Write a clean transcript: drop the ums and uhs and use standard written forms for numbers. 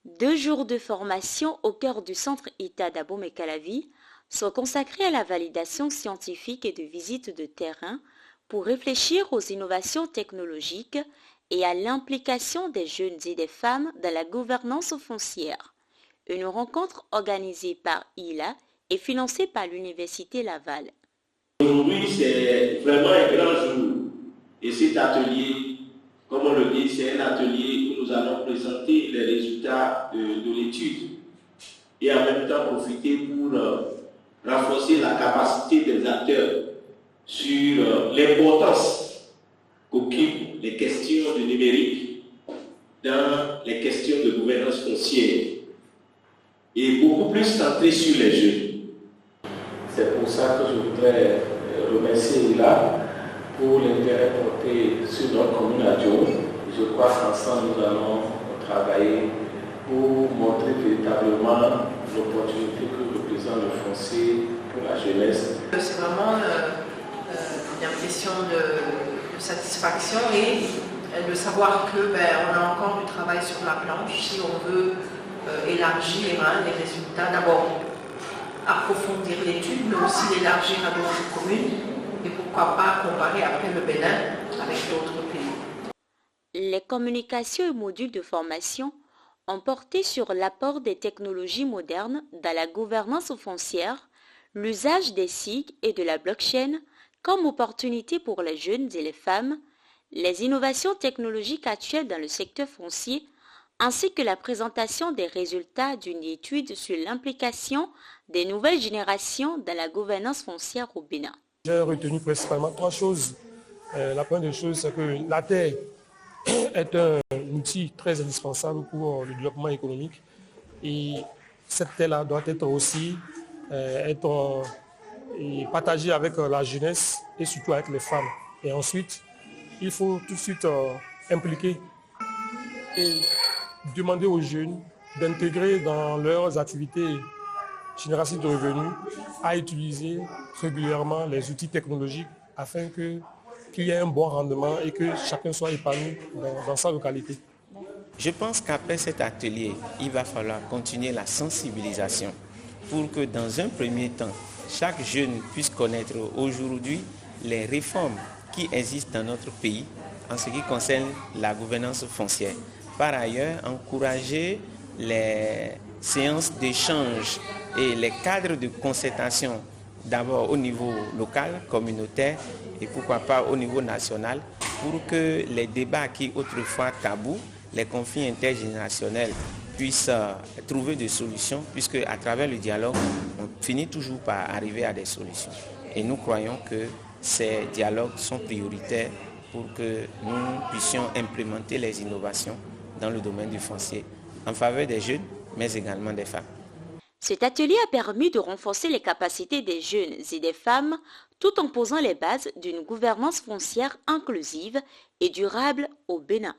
2 jours de formation au cœur du centre ITA d'Abomey-Calavi sont consacrés à la validation scientifique et de visites de terrain pour réfléchir aux innovations technologiques et à l'implication des jeunes et des femmes dans la gouvernance foncière. Une rencontre organisée par ILA et financée par l'Université Laval. Aujourd'hui, c'est vraiment un grand jour. Et cet atelier, comme on le dit, c'est un atelier où nous allons présenter les résultats de l'étude et en même temps profiter pour renforcer la capacité des acteurs sur l'importance qu'occupent les questions du numérique dans les questions de gouvernance foncière et beaucoup plus centré sur les jeunes. C'est pour ça que je voudrais remercier Ila pour l'intérêt porté sur notre commune à Dio. Je crois qu'ensemble nous allons travailler pour montrer véritablement l'opportunité que représente le foncier pour la jeunesse. C'est vraiment une impression de satisfaction et de savoir que on a encore du travail sur la planche si on veut élargir les résultats. D'abord, approfondir l'étude, mais aussi l'élargir à d'autres communes et pourquoi pas comparer après le Bénin avec d'autres pays. Les communications et modules de formation ont porté sur l'apport des technologies modernes dans la gouvernance foncière, l'usage des SIG et de la blockchain comme opportunité pour les jeunes et les femmes, les innovations technologiques actuelles dans le secteur foncier, ainsi que la présentation des résultats d'une étude sur l'implication des nouvelles générations dans la gouvernance foncière au Bénin. J'ai retenu principalement 3 choses. La première des choses, c'est que la terre est un outil très indispensable pour le développement économique. Et cette terre-là doit être aussi partagée avec la jeunesse et surtout avec les femmes. Et ensuite, il faut tout de suite impliquer et demander aux jeunes d'intégrer dans leurs activités génératrices de revenus à utiliser régulièrement les outils technologiques afin qu'il y ait un bon rendement et que chacun soit épanoui dans sa localité. Je pense qu'après cet atelier, il va falloir continuer la sensibilisation pour que dans un premier temps, chaque jeune puisse connaître aujourd'hui les réformes qui existent dans notre pays en ce qui concerne la gouvernance foncière. Par ailleurs, encourager les séances d'échange et les cadres de concertation, d'abord au niveau local, communautaire et pourquoi pas au niveau national, pour que les débats qui autrefois tabous, les conflits intergénérationnels puissent trouver des solutions, puisque à travers le dialogue, on finit toujours par arriver à des solutions. Et nous croyons que ces dialogues sont prioritaires pour que nous puissions implémenter les innovations dans le domaine du foncier en faveur des jeunes, mais également des femmes. Cet atelier a permis de renforcer les capacités des jeunes et des femmes tout en posant les bases d'une gouvernance foncière inclusive et durable au Bénin.